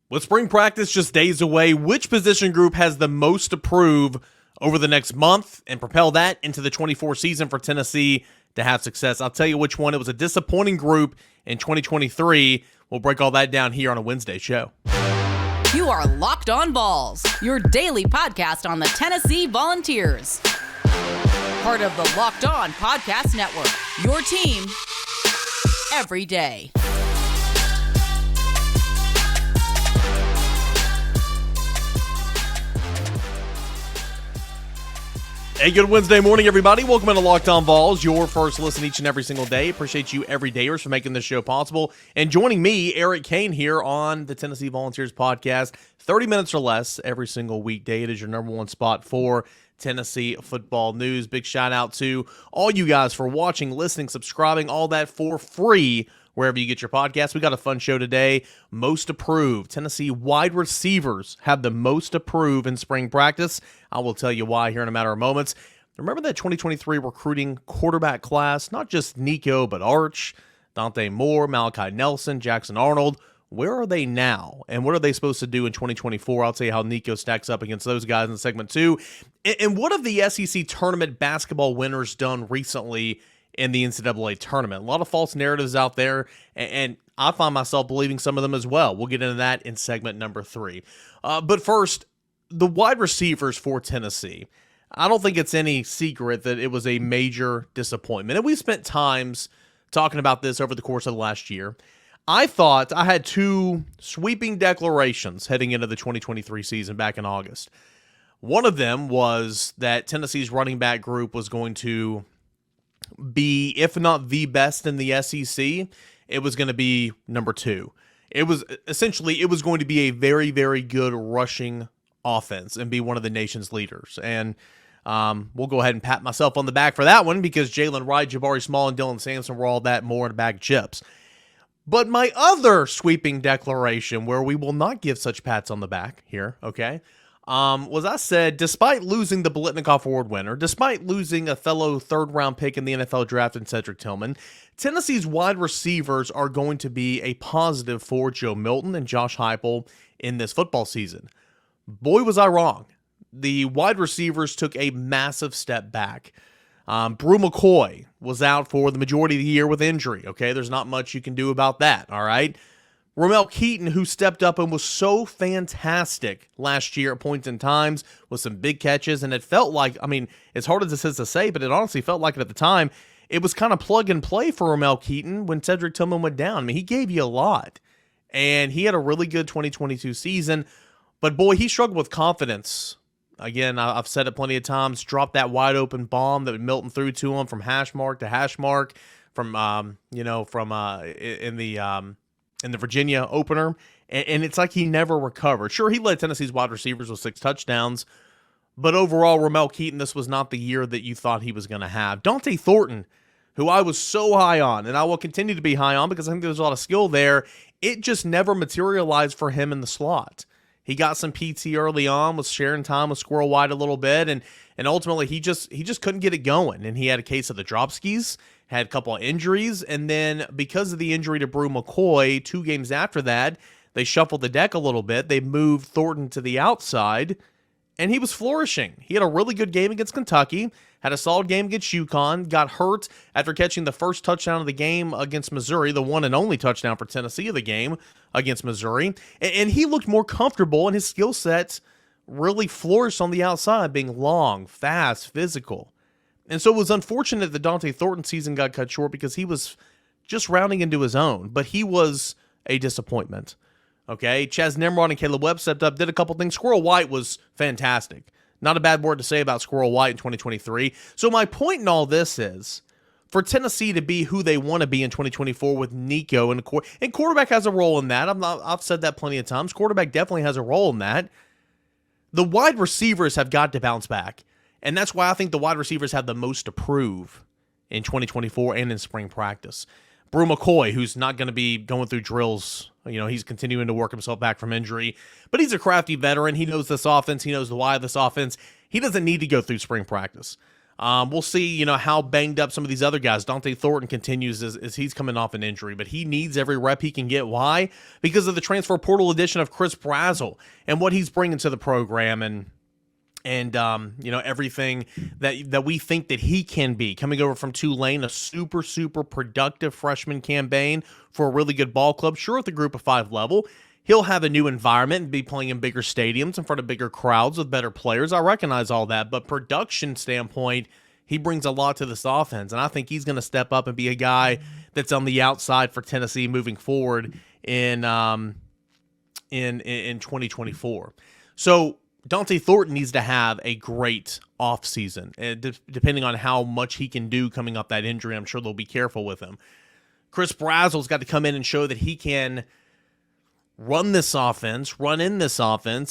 With spring practice just days away, which position group has the most to prove over the next month and propel that into the 24 season for Tennessee to have success? I'll tell you which one. It was a disappointing group in 2023. We'll break all that down here on a Wednesday show. You are Locked On Vols, your daily podcast on the Tennessee Volunteers. Part of the Locked On Podcast Network, your team every day. Hey, good Wednesday morning, everybody. Welcome into Locked On Vols, your first listen each and every single day. Appreciate you everydayers for making this show possible. And joining me, Eric Kane, here on the Tennessee Volunteers podcast, 30 minutes or less every single weekday. It is your number one spot for Tennessee football news. Big shout out to all you guys for watching, listening, subscribing, all that for free wherever you get your podcasts. We got a fun show today. Most approved. Tennessee wide receivers have the most approved in spring practice. I will tell you why here in a matter of moments. Remember that 2023 recruiting quarterback class? Not just Nico, but Arch, Dante Moore, Malachi Nelson, Jackson Arnold. Where are they now? And what are they supposed to do in 2024? I'll tell you how Nico stacks up against those guys in segment 2. And what have the SEC tournament basketball winners done recently in the NCAA tournament? A lot of false narratives out there, and I find myself believing some of them as well. We'll get into that in segment number 3. But first, the wide receivers for Tennessee. I don't think it's any secret that it was a major disappointment. And we spent times talking about this over the course of the last year. I thought I had 2 sweeping declarations heading into the 2023 season back in August. One of them was that Tennessee's running back group was going to be, if not the best in the SEC, it was going to be number 2. It was going to be a very, very good rushing offense and be one of the nation's leaders. And we'll go ahead and pat myself on the back for that one because Jalen Wright, Jabari Small, and Dylan Sampson were all that more in a bag of chips. But my other sweeping declaration, where we will not give such pats on the back here, okay, was I said, despite losing the Biletnikoff Award winner, despite losing a fellow third-round pick in the NFL draft in Cedric Tillman, Tennessee's wide receivers are going to be a positive for Joe Milton and Josh Heupel in this football season. Boy, was I wrong. The wide receivers took a massive step back. Bru McCoy was out for the majority of the year with injury, okay? There's not much you can do about that, all right? Ramel Keaton, who stepped up and was so fantastic last year at points in times with some big catches, and it felt like, I mean, as hard as this is to say, but it honestly felt like it at the time, it was kind of plug and play for Ramel Keaton when Cedric Tillman went down. I mean, he gave you a lot, and he had a really good 2022 season, but boy, he struggled with confidence. Again, I've said it plenty of times, dropped that wide open bomb that Milton threw to him from hash mark to hash mark in the Virginia opener, and it's like he never recovered. Sure, he led Tennessee's wide receivers with 6 touchdowns, but overall, Ramel Keaton, this was not the year that you thought he was going to have. Dante Thornton, who I was so high on, and I will continue to be high on because I think there's a lot of skill there, it just never materialized for him in the slot. He got some PT early on, was sharing time with Squirrel White a little bit, and ultimately he just couldn't get it going. And he had a case of the drop skis, had a couple of injuries, and then because of the injury to Bru McCoy, 2 games after that, they shuffled the deck a little bit. They moved Thornton to the outside, and he was flourishing. He had a really good game against Kentucky, had a solid game against UConn, got hurt after catching the first touchdown of the game against Missouri, the one and only touchdown for Tennessee of the game against Missouri, and he looked more comfortable, and his skill set really flourished on the outside, being long, fast, physical. And so it was unfortunate that Dante Thornton's season got cut short because he was just rounding into his own, but he was a disappointment. Okay, Chaz Nimrod and Caleb Webb stepped up, did a couple things. Squirrel White was fantastic. Not a bad word to say about Squirrel White in 2023. So my point in all this is, for Tennessee to be who they want to be in 2024 with Nico and quarterback has a role in that. I've said that plenty of times. Quarterback definitely has a role in that. The wide receivers have got to bounce back. And that's why I think the wide receivers have the most to prove in 2024 and in spring practice. Bru McCoy, who's not going to be going through drills, he's continuing to work himself back from injury, but he's a crafty veteran. He knows this offense. He knows the why of this offense. He doesn't need to go through spring practice. We'll see, how banged up some of these other guys. Dante Thornton continues as he's coming off an injury, but he needs every rep he can get. Why? Because of the transfer portal addition of Chris Brazzell and what he's bringing to the program and everything that we think that he can be. Coming over from Tulane, a super, super productive freshman campaign for a really good ball club. Sure, at the group of 5 level, he'll have a new environment and be playing in bigger stadiums in front of bigger crowds with better players. I recognize all that, but production standpoint, he brings a lot to this offense, and I think he's going to step up and be a guy that's on the outside for Tennessee moving forward in 2024. So Dante Thornton needs to have a great offseason, depending on how much he can do coming off that injury. I'm sure they'll be careful with him. Chris Brazzell's got to come in and show that he can run in this offense,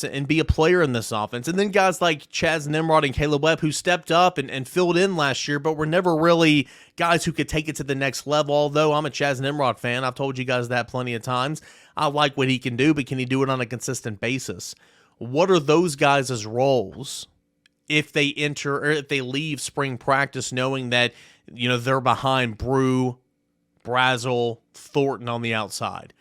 and be a player in this offense. And then guys like Chaz Nimrod and Caleb Webb, who stepped up and filled in last year, but were never really guys who could take it to the next level. Although I'm a Chaz Nimrod fan, I've told you guys that plenty of times. I like what he can do, but can he do it on a consistent basis? What are those guys' roles if they enter or if they leave spring practice knowing that, they're behind Bru, Brazzell, Thornton on the outside?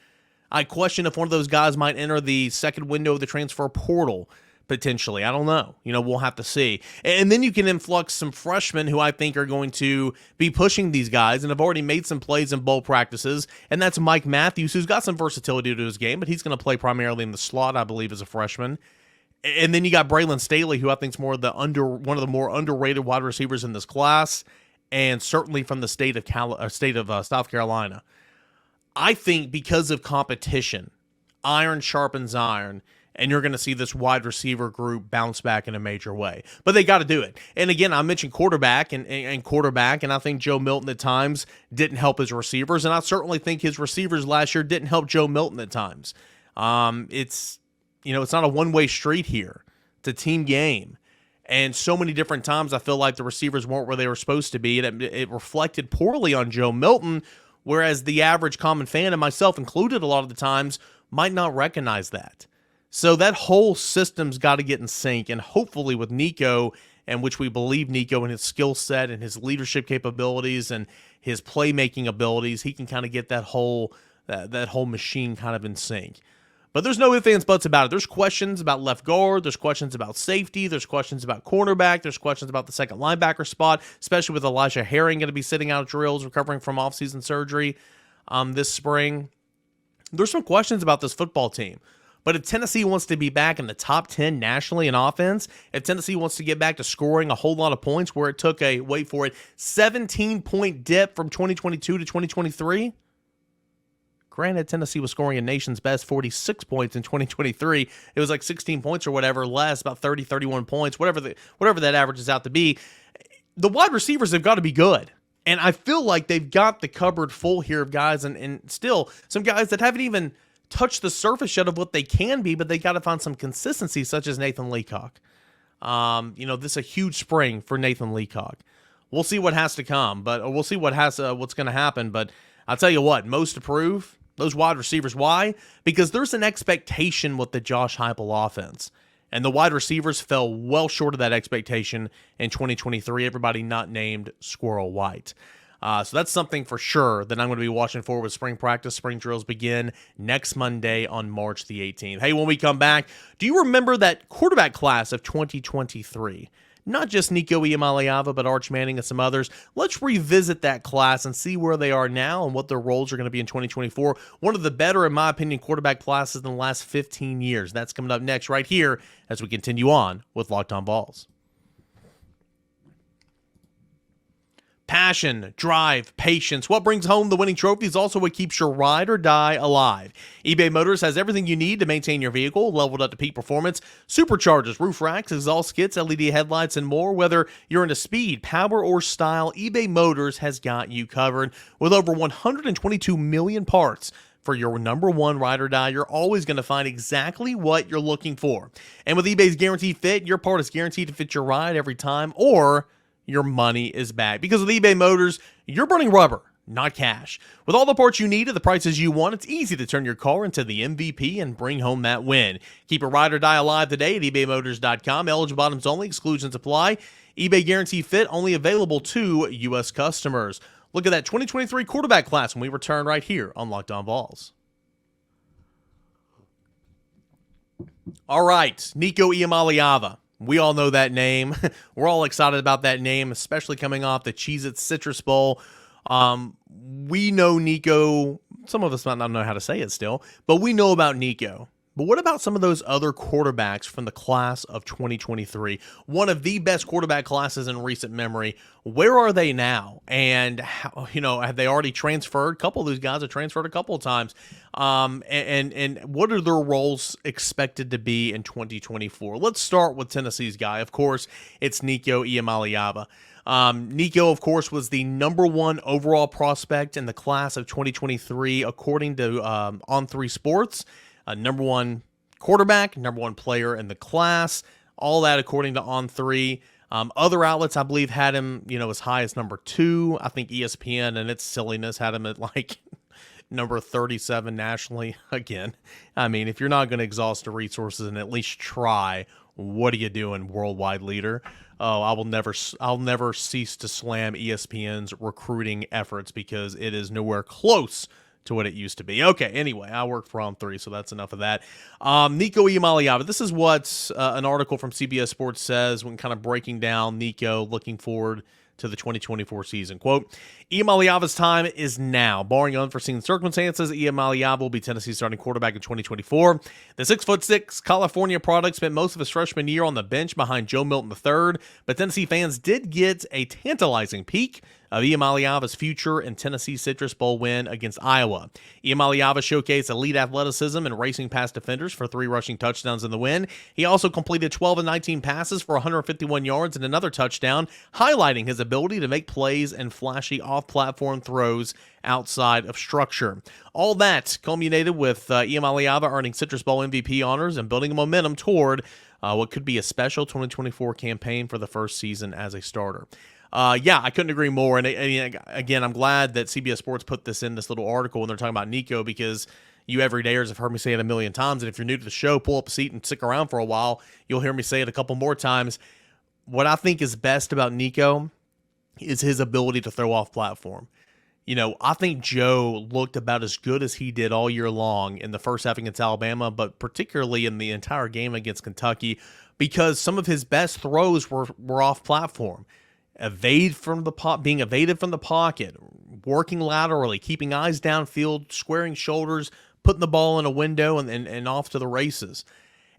I question if one of those guys might enter the second window of the transfer portal, potentially. I don't know. We'll have to see. And then you can influx some freshmen who I think are going to be pushing these guys and have already made some plays in bowl practices, and that's Mike Matthews, who's got some versatility to his game, but he's going to play primarily in the slot, I believe, as a freshman. And then you got Braylon Staley, who I think is one of the more underrated wide receivers in this class, and certainly from the state of South Carolina. I think because of competition, iron sharpens iron, and you're going to see this wide receiver group bounce back in a major way. But they got to do it. And again, I mentioned quarterback, and I think Joe Milton at times didn't help his receivers, and I certainly think his receivers last year didn't help Joe Milton at times. It's not a one-way street here. It's a team game. And so many different times I feel like the receivers weren't where they were supposed to be, and it reflected poorly on Joe Milton, whereas the average common fan, and myself included a lot of the times, might not recognize that. So that whole system's got to get in sync, and hopefully with Nico, and which we believe Nico and his skill set and his leadership capabilities and his playmaking abilities, he can kind of get that whole machine kind of in sync. But there's no ifs, ands, buts about it. There's questions about left guard. There's questions about safety. There's questions about cornerback. There's questions about the second linebacker spot, especially with Elijah Herring going to be sitting out of drills, recovering from offseason surgery this spring. There's some questions about this football team. But if Tennessee wants to be back in the top 10 nationally in offense, if Tennessee wants to get back to scoring a whole lot of points where it took 17-point dip from 2022 to 2023, granted, Tennessee was scoring a nation's best 46 points in 2023. It was like 16 points or whatever less, about 30, 31 points, whatever that averages out to be. The wide receivers have got to be good. And I feel like they've got the cupboard full here of guys and still some guys that haven't even touched the surface yet of what they can be, but they got to find some consistency, such as Nathan Leacock. This is a huge spring for Nathan Leacock. We'll see what has to come, but we'll see what's going to happen. But I'll tell you what, most to prove, those wide receivers. Why? Because there's an expectation with the Josh Heupel offense. And the wide receivers fell well short of that expectation in 2023. Everybody not named Squirrel White. So that's something for sure that I'm going to be watching for with spring practice. Spring drills begin next Monday on March the 18th. Hey, when we come back, do you remember that quarterback class of 2023? Not just Nico Iamaleava, but Arch Manning and some others. Let's revisit that class and see where they are now and what their roles are going to be in 2024. One of the better, in my opinion, quarterback classes in the last 15 years. That's coming up next right here as we continue on with Locked On Vols. Passion, drive, patience. What brings home the winning trophy is also what keeps your ride or die alive. eBay Motors has everything you need to maintain your vehicle, leveled up to peak performance, superchargers, roof racks, exhaust kits, LED headlights, and more. Whether you're into speed, power, or style, eBay Motors has got you covered. With over 122 million parts for your number one ride or die, you're always going to find exactly what you're looking for. And with eBay's Guaranteed Fit, your part is guaranteed to fit your ride every time, or your money is back. Because with eBay Motors, you're burning rubber, not cash. With all the parts you need at the prices you want, it's easy to turn your car into the MVP and bring home that win. Keep a ride or die alive today at ebaymotors.com. Eligible items only. Exclusions apply. eBay Guarantee Fit only available to U.S. customers. Look at that 2023 quarterback class when we return right here on Locked On Vols. All right, Nico Iamaleava. We all know that name. We're all excited about that name, especially coming off the Cheez-It Citrus Bowl. We know Nico. Some of us might not know how to say it still, but we know about Nico. But what about some of those other quarterbacks from the class of 2023? One of the best quarterback classes in recent memory. Where are they now? And how, have they already transferred? A couple of those guys have transferred a couple of times. And what are their roles expected to be in 2024? Let's start with Tennessee's guy. Of course, it's Nico Iamaleava. Nico, of course, was the number one overall prospect in the class of 2023, according to On3 Sports. Number one quarterback, number one player in the class, all that according to On3. Other outlets, I believe, had him, as high as number 2. I think ESPN and its silliness had him at like number 37 nationally. Again, I mean, if you're not going to exhaust the resources and at least try, what are you doing, worldwide leader? Oh, I'll never cease to slam ESPN's recruiting efforts because it is nowhere close to what it used to be. Okay, anyway, I work for On3, so that's enough of that. Nico Iamaleava, this is what an article from CBS Sports says when kind of breaking down Nico, looking forward to the 2024 season. Quote, Iamaleava's time is now. Barring unforeseen circumstances, Iamaleava will be Tennessee's starting quarterback in 2024. The 6'6" California product spent most of his freshman year on the bench behind Joe Milton III, but Tennessee fans did get a tantalizing peek of Iamaleava's future in Tennessee's Citrus Bowl win against Iowa. Iamaleava showcased elite athleticism and racing past defenders for 3 rushing touchdowns in the win. He also completed 12 of 19 passes for 151 yards and another touchdown, highlighting his ability to make plays and flashy off-platform throws outside of structure. All that culminated with Iamaleava earning Citrus Bowl MVP honors and building a momentum toward what could be a special 2024 campaign for the first season as a starter. I couldn't agree more. And again, I'm glad that CBS Sports put this in this little article when they're talking about Nico, because you everydayers have heard me say it a million times. And if you're new to the show, pull up a seat and stick around for a while. You'll hear me say it a couple more times. What I think is best about Nico is his ability to throw off platform. I think Joe looked about as good as he did all year long in the first half against Alabama, but particularly in the entire game against Kentucky, because some of his best throws were off platform. Being evaded from the pocket, working laterally, keeping eyes downfield, squaring shoulders, putting the ball in a window and off to the races.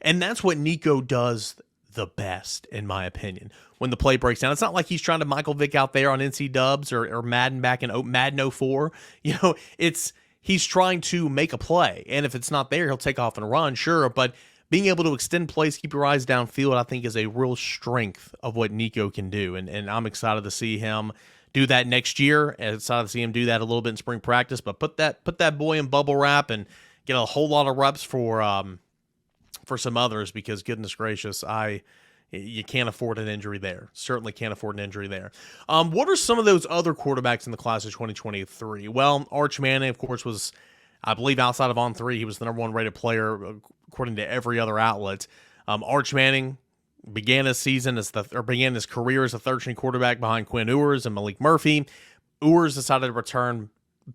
And that's what Nico does the best, in my opinion, when the play breaks down. It's not like he's trying to Michael Vick out there on NC Dubs or Madden back in Madden 04. He's trying to make a play. And if it's not there, he'll take off and run, sure, but being able to extend plays, keep your eyes downfield, I think is a real strength of what Nico can do. And I'm excited to see him do that next year. Excited to see him do that a little bit in spring practice. But put that boy in bubble wrap and get a whole lot of reps for some others, because goodness gracious, you can't afford an injury there. Certainly can't afford an injury there. What are some of those other quarterbacks in the class of 2023? Well, Arch Manning, of course, was, I believe, outside of On3, he was the number 1 rated player according to every other outlet. Arch Manning began his career as a third-string quarterback behind Quinn Ewers and Malik Murphy. Ewers decided to return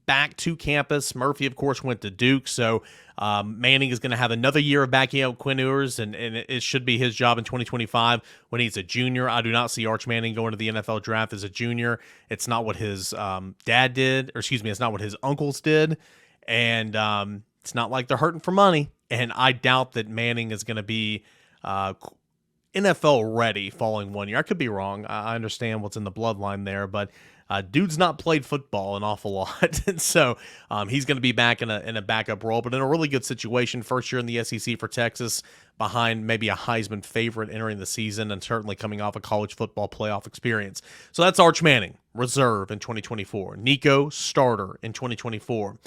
back to campus. Murphy, of course, went to Duke, so Manning is going to have another year of backing up Quinn Ewers, and it should be his job in 2025 when he's a junior. I do not see Arch Manning going to the NFL draft as a junior. It's not what his dad did, it's not what his uncles did, and it's not like they're hurting for money. And I doubt that Manning is going to be NFL ready following 1 year. I could be wrong. I understand what's in the bloodline there, but dude's not played football an awful lot. And so he's going to be back in a backup role, but in a really good situation. First year in the SEC for Texas, behind maybe a Heisman favorite entering the season, and certainly coming off a college football playoff experience. So that's Arch Manning, reserve in 2024. Nico, starter in 2024.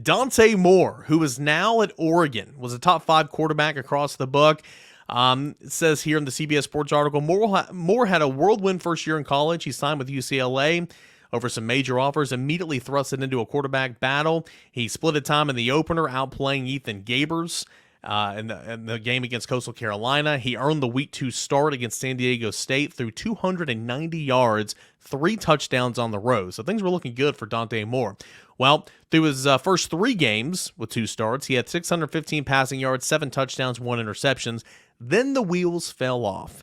Dante Moore, who is now at Oregon, was a top 5 quarterback across the book. It says here in the CBS Sports article, Moore had a whirlwind first year in college. He signed with UCLA over some major offers, immediately thrusted into a quarterback battle. He split time in the opener, outplaying Ethan Gabers. in the game against Coastal Carolina. He earned the Week 2 start against San Diego State through 290 yards, 3 touchdowns on the road. So things were looking good for Dante Moore. Well, through his first 3 games with 2 starts, he had 615 passing yards, 7 touchdowns, 1 interceptions. Then the wheels fell off.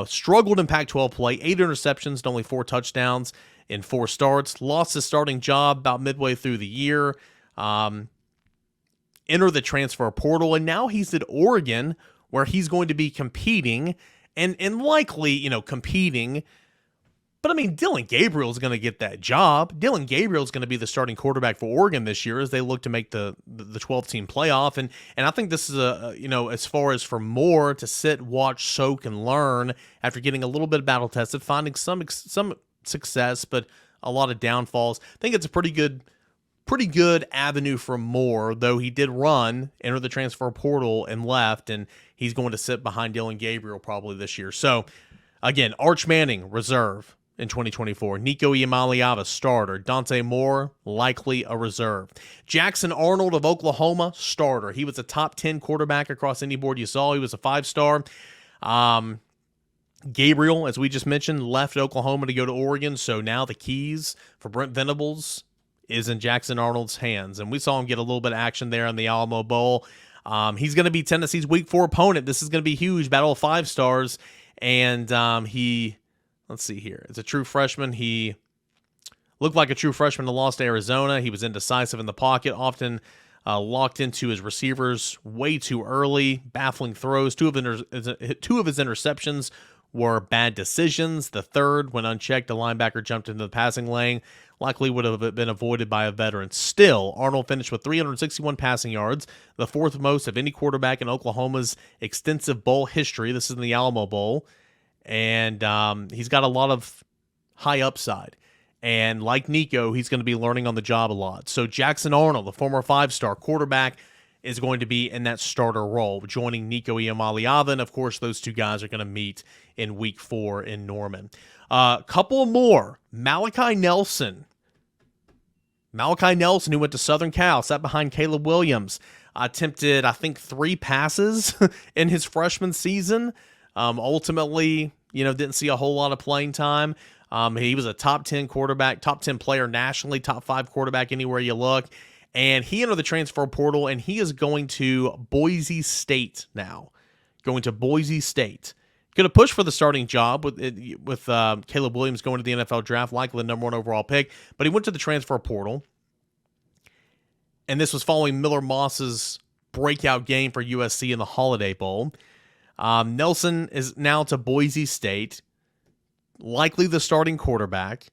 Struggled in Pac-12 play, 8 interceptions and only 4 touchdowns in 4 starts. Lost his starting job about midway through the year. Entered the transfer portal, and now he's at Oregon, where he's going to be competing and likely, competing. But, I mean, Dylan Gabriel's going to get that job. Dylan Gabriel's going to be the starting quarterback for Oregon this year as they look to make the 12-team playoff. And I think this is, as far as for Moore to sit, watch, soak, and learn after getting a little bit battle-tested, finding some success, but a lot of downfalls. I think it's a pretty good avenue for Moore, though he did enter the transfer portal and left, and he's going to sit behind Dylan Gabriel probably this year. So, again, Arch Manning, reserve in 2024. Nico Iamaleava, starter. Dante Moore, likely a reserve. Jackson Arnold of Oklahoma, starter. He was a top 10 quarterback across any board you saw. He was a 5-star. Gabriel, as we just mentioned, left Oklahoma to go to Oregon, so now the keys for Brent Venables is in Jackson Arnold's hands, and we saw him get a little bit of action there in the Alamo Bowl. He's going to be Tennessee's Week 4 opponent. This is going to be huge, battle of 5 stars, and let's see here. As a true freshman, he looked like a true freshman and lost to Arizona. He was indecisive in the pocket, often locked into his receivers way too early, baffling throws. Two of his interceptions were bad decisions. The third, when unchecked, a linebacker jumped into the passing lane. Likely would have been avoided by a veteran. Still, Arnold finished with 361 passing yards, the 4th most of any quarterback in Oklahoma's extensive bowl history. This is in the Alamo Bowl. And he's got a lot of high upside. And like Nico, he's going to be learning on the job a lot. So Jackson Arnold, the former 5-star quarterback, is going to be in that starter role, joining Nico Iamaleava. And, of course, those 2 guys are going to meet in Week 4 in Norman. Couple more. Malachi Nelson, who went to Southern Cal, sat behind Caleb Williams, attempted, I think, 3 passes in his freshman season. Ultimately, didn't see a whole lot of playing time. He was a top 10 quarterback, top 10 player nationally, top 5 quarterback anywhere you look. And he entered the transfer portal, and he is going to Boise State now. Going to Boise State. Going to push for the starting job with Caleb Williams going to the NFL draft, likely the number 1 overall pick. But he went to the transfer portal. And this was following Miller Moss's breakout game for USC in the Holiday Bowl. Nelson is now to Boise State, likely the starting quarterback.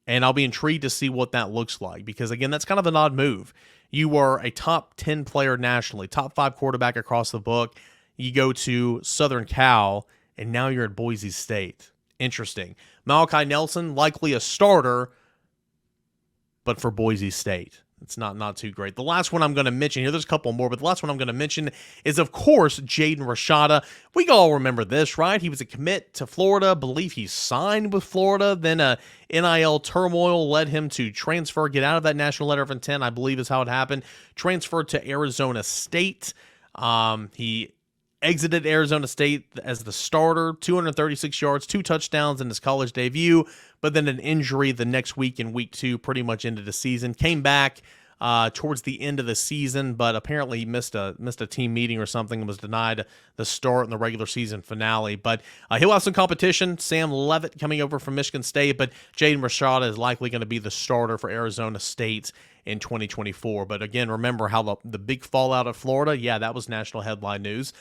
And I'll be intrigued to see what that looks like because, again, that's kind of an odd move. You were a top 10 player nationally, top 5 quarterback across the book. You go to Southern Cal, and now you're at Boise State. Interesting. Malachi Nelson, likely a starter, but for Boise State. It's not too great. The last one I'm going to mention here, there's a couple more, but the last one I'm going to mention is, of course, Jaden Rashada. We all remember this, right? He was a commit to Florida. I believe he signed with Florida. Then a NIL turmoil led him to transfer, get out of that national letter of intent, I believe is how it happened. Transferred to Arizona State. He exited Arizona State as the starter, 236 yards, 2 touchdowns in his college debut, but then an injury the next week in Week 2 pretty much ended the season. Came back towards the end of the season, but apparently he missed a team meeting or something and was denied the start in the regular season finale. But he'll have some competition. Sam Levitt coming over from Michigan State, but Jaden Rashada is likely going to be the starter for Arizona State in 2024. But again, remember how the big fallout of Florida, yeah, that was national headline news.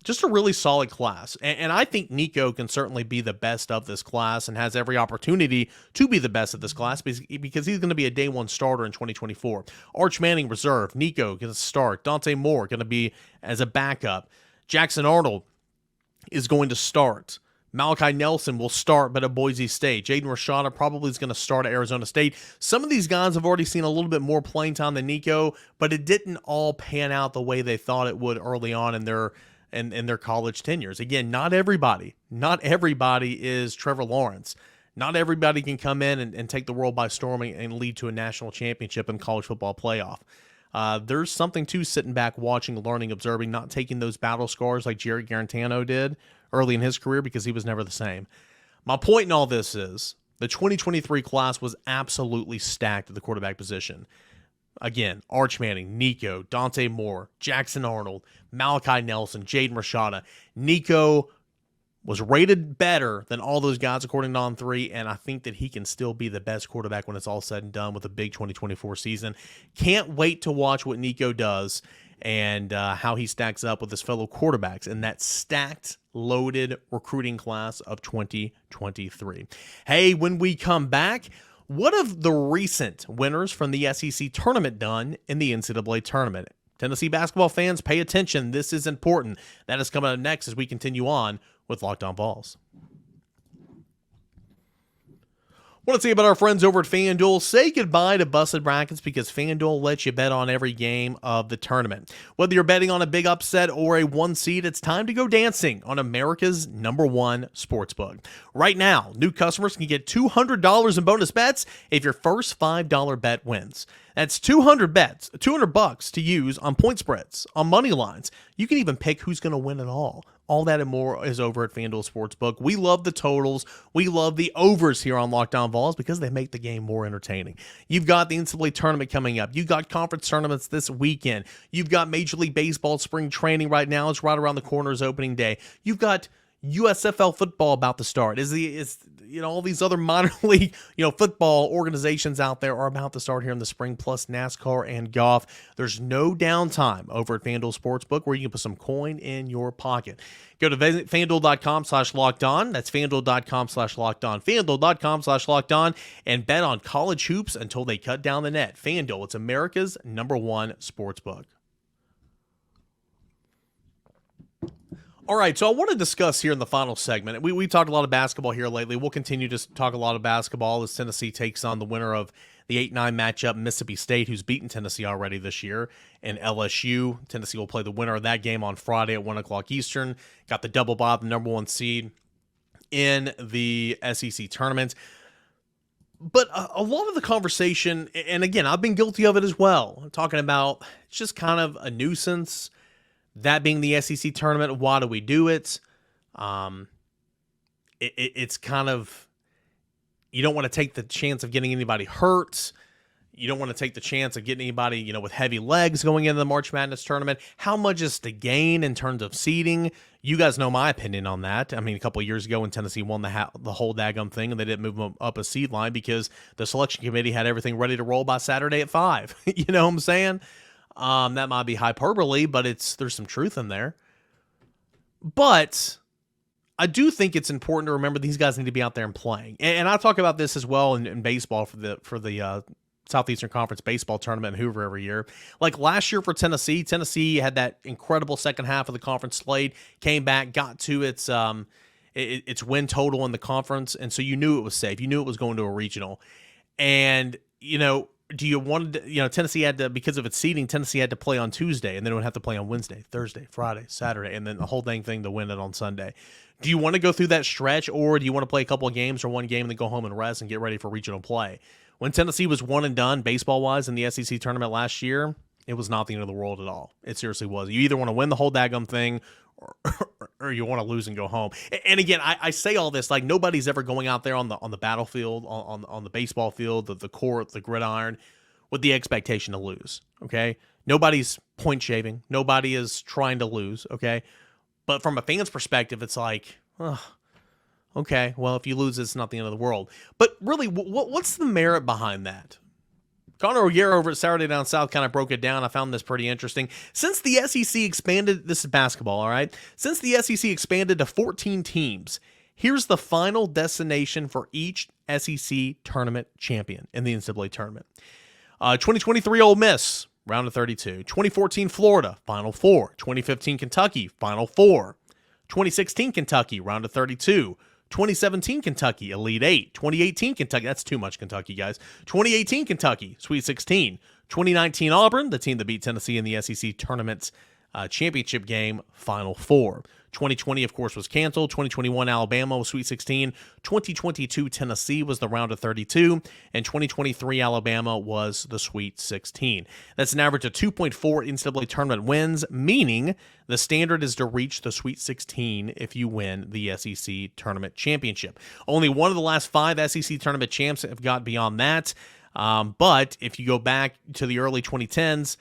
Just a really solid class. And I think Nico can certainly be the best of this class and has every opportunity to be the best of this class because he's going to be a day 1 starter in 2024. Arch Manning, reserve. Nico going to start. Dante Moore going to be as a backup. Jackson Arnold is going to start. Malachi Nelson will start, but at Boise State. Jaden Rashada probably is going to start at Arizona State. Some of these guys have already seen a little bit more playing time than Nico, but it didn't all pan out the way they thought it would early on in their college tenures. Again, not everybody is Trevor Lawrence. Not everybody can come in and take the world by storm and lead to a national championship in college football playoff. there's something to sitting back, watching, learning, observing, not taking those battle scars like Jerry Garantano did early in his career because he was never the same. My point in all this is the 2023 class was absolutely stacked at the quarterback position. Again, Arch Manning, Nico, Dante Moore, Jackson Arnold, Malachi Nelson, Jaden Rashada. Nico was rated better than all those guys according to On3, and I think that he can still be the best quarterback when it's all said and done with a big 2024 season. Can't wait to watch what Nico does and how he stacks up with his fellow quarterbacks in that stacked, loaded recruiting class of 2023. Hey, when we come back, what have the recent winners from the SEC tournament done in the NCAA tournament? Tennessee basketball fans, pay attention. This is important. That is coming up next as we continue on with Locked On Vols. Want to say about our friends over at FanDuel? Say goodbye to busted brackets because FanDuel lets you bet on every game of the tournament. Whether you're betting on a big upset or a one seed, it's time to go dancing on America's #1 sportsbook. Right now, new customers can get $200 in bonus bets if your first $5 bet wins. That's $200 to use on point spreads, on money lines. You can even pick who's going to win it all. All that and more is over at FanDuel Sportsbook. We love the totals. We love the overs here on Locked On Vols because they make the game more entertaining. You've got the NCAA tournament coming up. You've got conference tournaments this weekend. You've got Major League Baseball spring training right now. It's right around the corner is opening day. You've got USFL football about to start. All these other minor league, football organizations out there are about to start here in the spring, plus NASCAR and golf. There's no downtime over at FanDuel Sportsbook where you can put some coin in your pocket. Go to FanDuel.com/lockedon. That's FanDuel.com/lockedon. FanDuel.com/lockedon and bet on college hoops until they cut down the net. FanDuel, it's America's #1 sportsbook. All right, so I want to discuss here in the final segment. We talked a lot of basketball here lately. We'll continue to talk a lot of basketball as Tennessee takes on the winner of the 8-9 matchup, Mississippi State, who's beaten Tennessee already this year, and LSU. Tennessee will play the winner of that game on Friday at 1 o'clock Eastern. Got the double bye, the #1 seed in the SEC tournament. But a lot of the conversation, and again, I've been guilty of it as well, talking about it's just kind of a nuisance. That being the SEC tournament, why do we do it? It's kind of, you don't want to take the chance of getting anybody hurt. You don't want to take the chance of getting anybody, with heavy legs going into the March Madness tournament. How much is to gain in terms of seeding? You guys know my opinion on that. I mean, a couple of years ago when Tennessee won the whole daggum thing and they didn't move them up a seed line because the selection committee had everything ready to roll by Saturday at 5. You know what I'm saying? That might be hyperbole, but there's some truth in there. But I do think it's important to remember these guys need to be out there and playing. And I talk about this as well in baseball for the Southeastern Conference baseball tournament in Hoover every year. Like last year for Tennessee had that incredible second half of the conference slate, came back, got to its win total in the conference, and so you knew it was safe. You knew it was going to a regional. And, do you want to, Tennessee had to, because of its seeding, Tennessee had to play on Tuesday, and then it would have to play on Wednesday, Thursday, Friday, Saturday, and then the whole dang thing to win it on Sunday. Do you want to go through that stretch, or do you want to play a couple of games or one game and then go home and rest and get ready for regional play? When Tennessee was one and done baseball-wise in the SEC tournament last year, it was not the end of the world at all. It seriously was. You either want to win the whole daggum thing or you want to lose and go home. And again, I say all this like nobody's ever going out there on the battlefield, on the baseball field, the court, the gridiron, with the expectation to lose, okay? Nobody's point shaving. Nobody is trying to lose, okay? But from a fan's perspective, it's like, okay, well, if you lose, it's not the end of the world. But really, what's the merit behind that? Connor O'Gara over at Saturday Down South kind of broke it down. I found this pretty interesting. Since the SEC expanded, this is basketball, all right? Since the SEC expanded to 14 teams, here's the final destination for each SEC tournament champion in the NCAA tournament. 2023 Ole Miss, round of 32. 2014 Florida, Final Four. 2015 Kentucky, Final Four. 2016 Kentucky, round of 32. 2017 Kentucky, Elite 8. 2018 Kentucky, that's too much Kentucky, guys. 2018 Kentucky, Sweet 16. 2019 Auburn, the team that beat Tennessee in the SEC tournament championship game, Final Four. 2020, of course, was canceled. 2021, Alabama was Sweet 16. 2022, Tennessee was the round of 32. And 2023, Alabama was the Sweet 16. That's an average of 2.4 NCAA tournament wins, meaning the standard is to reach the Sweet 16 if you win the SEC Tournament Championship. Only one of the last 5 SEC Tournament champs have got beyond that. But if you go back to the early 2010s,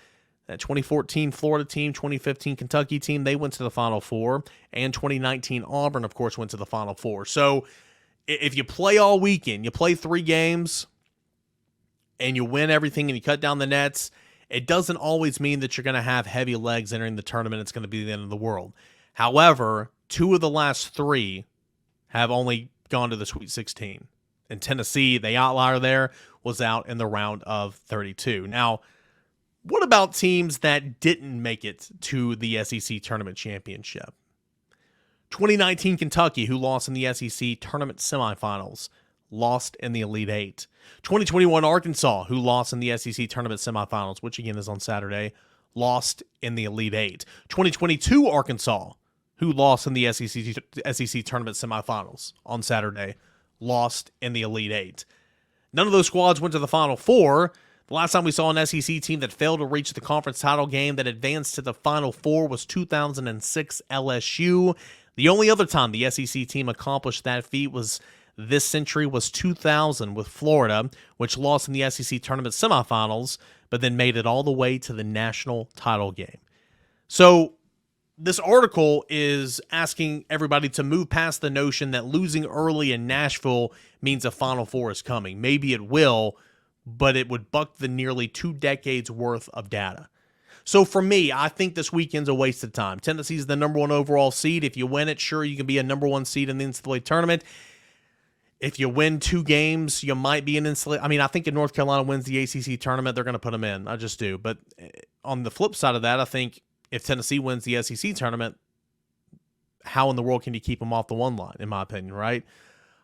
that 2014 Florida team, 2015 Kentucky team, they went to the Final Four, and 2019 Auburn, of course, went to the Final Four. So if you play all weekend, you play 3 games, and you win everything and you cut down the nets, it doesn't always mean that you're going to have heavy legs entering the tournament. It's going to be the end of the world. However, 2 of the last 3 have only gone to the Sweet 16. And Tennessee, the outlier there, was out in the round of 32. Now, what about teams that didn't make it to the SEC Tournament Championship? 2019 Kentucky, who lost in the SEC Tournament Semifinals, lost in the Elite Eight. 2021 Arkansas, who lost in the SEC Tournament Semifinals, which again is on Saturday, lost in the Elite Eight. 2022 Arkansas, who lost in the SEC Tournament Semifinals on Saturday, lost in the Elite Eight. None of those squads went to the Final Four. The last time we saw an SEC team that failed to reach the conference title game that advanced to the Final Four was 2006 LSU. The only other time the SEC team accomplished that feat was this century was 2000 with Florida, which lost in the SEC tournament semifinals, but then made it all the way to the national title game. So this article is asking everybody to move past the notion that losing early in Nashville means a Final Four is coming. Maybe it will, but it would buck the nearly 2 decades worth of data. So for me, I think this weekend's a waste of time. Tennessee's the number 1 overall seed. If you win it, sure, you can be a number 1 seed in the NCAA tournament. If you win 2 games, you might be an NCAA. I mean, I think if North Carolina wins the ACC tournament, they're going to put them in. I just do. But on the flip side of that, I think if Tennessee wins the SEC tournament, how in the world can you keep them off the 1 line, in my opinion, right?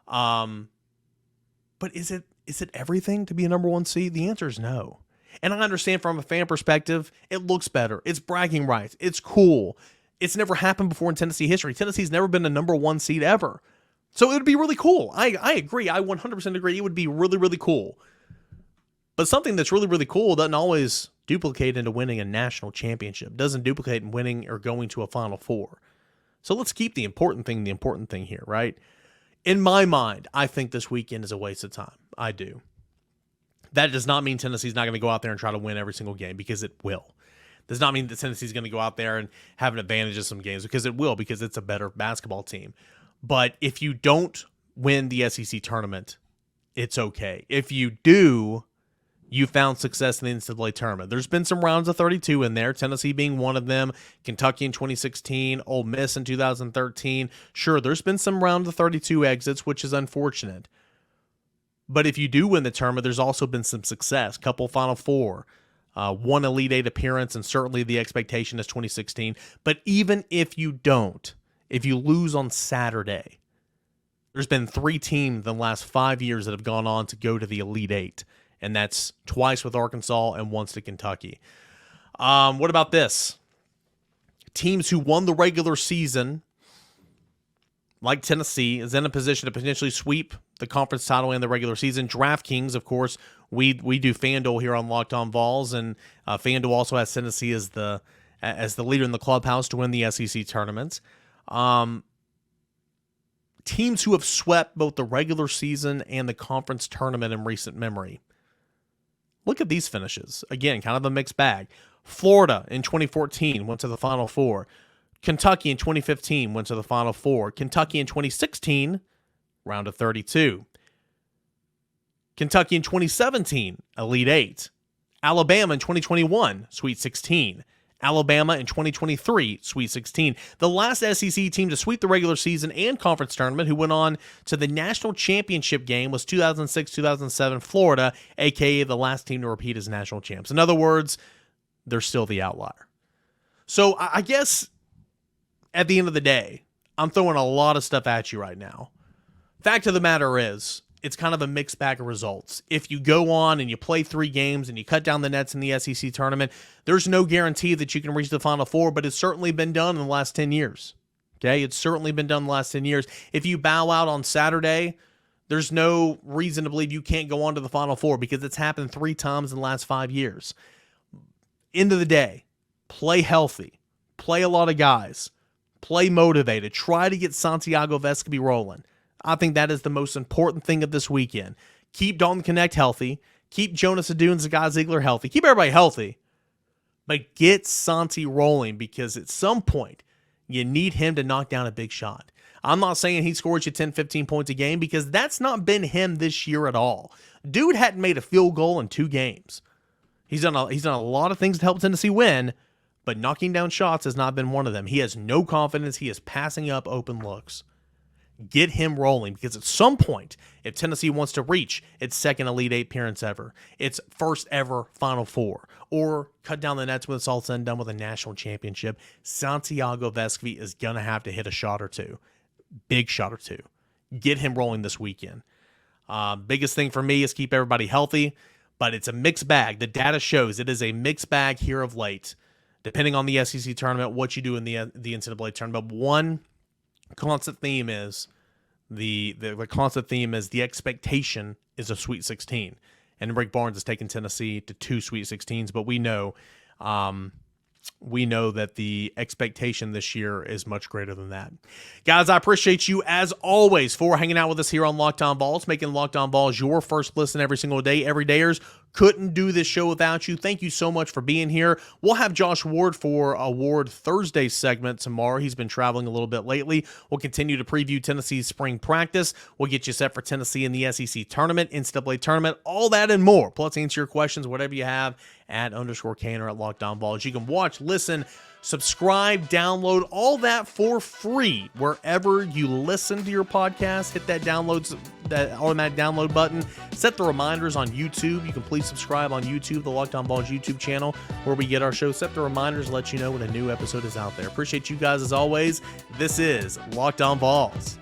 But is it everything to be a number 1 seed? The answer is no. And I understand from a fan perspective, it looks better. It's bragging rights. It's cool. It's never happened before in Tennessee history. Tennessee's never been a number 1 seed ever. So it would be really cool. I agree. I 100% agree. It would be really, really cool. But something that's really, really cool doesn't always duplicate into winning a national championship. Doesn't duplicate in winning or going to a Final Four. So let's keep the important thing here, right? In my mind, I think this weekend is a waste of time. I do. That does not mean Tennessee's not going to go out there and try to win every single game, because it will. Does not mean that Tennessee's going to go out there and have an advantage of some games, because it will, because it's a better basketball team. But if you don't win the SEC tournament, it's okay. If you do, you found success in the NCAA tournament. There's been some rounds of 32 in there, Tennessee being one of them, Kentucky in 2016, Ole Miss in 2013. Sure, there's been some rounds of 32 exits, which is unfortunate. But if you do win the tournament, there's also been some success. Couple Final Four, 1 Elite Eight appearance, and certainly the expectation is 2016. But even if you don't, if you lose on Saturday, there's been 3 teams in the last 5 years that have gone on to go to the Elite Eight. And that's twice with Arkansas and once to Kentucky. What about this? Teams who won the regular season, like Tennessee, is in a position to potentially sweep the conference title in the regular season. DraftKings, of course, we do FanDuel here on Locked On Vols, and FanDuel also has Tennessee as the leader in the clubhouse to win the SEC tournament. Teams who have swept both the regular season and the conference tournament in recent memory. Look at these finishes. Again, kind of a mixed bag. Florida in 2014 went to the Final Four. Kentucky in 2015 went to the Final Four. Kentucky in 2016, round of 32. Kentucky in 2017, Elite Eight. Alabama in 2021, Sweet 16. Alabama in 2023, Sweet 16. The last SEC team to sweep the regular season and conference tournament who went on to the national championship game was 2006-2007 Florida, a.k.a. the last team to repeat as national champs. In other words, they're still the outlier. So I guess at the end of the day, I'm throwing a lot of stuff at you right now. Fact of the matter is, it's kind of a mixed bag of results. If you go on and you play 3 games and you cut down the nets in the SEC tournament, there's no guarantee that you can reach the Final Four, but it's certainly been done in the last 10 years. Okay, it's certainly been done in the last 10 years. If you bow out on Saturday, there's no reason to believe you can't go on to the Final Four because it's happened 3 times in the last 5 years. End of the day, play healthy, play a lot of guys, play motivated, try to get Santiago Vescovi rolling. I think that is the most important thing of this weekend. Keep Dalton Connect healthy, keep Jonas Adu and Zagai Ziegler healthy, keep everybody healthy, but get Santi rolling because at some point, you need him to knock down a big shot. I'm not saying he scores you 10, 15 points a game because that's not been him this year at all. Dude hadn't made a field goal in 2 games. He's done a lot of things to help Tennessee win, but knocking down shots has not been one of them. He has no confidence. He is passing up open looks. Get him rolling because at some point, if Tennessee wants to reach its second Elite 8 appearance ever, its first ever Final Four, or cut down the nets when it's all said and done with a national championship, Santiago Vescovi is going to have to hit a shot or 2. Big shot or 2. Get him rolling this weekend. Biggest thing for me is keep everybody healthy, but it's a mixed bag. The data shows it is a mixed bag here of late, depending on the SEC tournament, what you do in the NCAA tournament. One constant theme is the expectation is a Sweet 16, and Rick Barnes has taken Tennessee to 2 Sweet 16s, but we know that the expectation this year is much greater than that. Guys, I appreciate you as always for hanging out with us here on Locked On Vols, making Locked On Vols your first listen every single day. Everydayers, couldn't do this show without you. Thank you so much for being here. We'll have Josh Ward for a Ward Thursday segment tomorrow. He's been traveling a little bit lately. We'll continue to preview Tennessee's spring practice. We'll get you set for Tennessee in the SEC tournament, NCAA tournament, all that and more. Plus, answer your questions, whatever you have, at _Kane or at Locked On Vols. You can watch, listen, subscribe, download, all that for free wherever you listen to your podcast. Hit that automatic download button. Set the reminders on YouTube. You can please subscribe on YouTube, the Locked On Vols YouTube channel, where we get our show. Set the reminders, let you know when a new episode is out there. Appreciate you guys as always. This is Locked On Vols.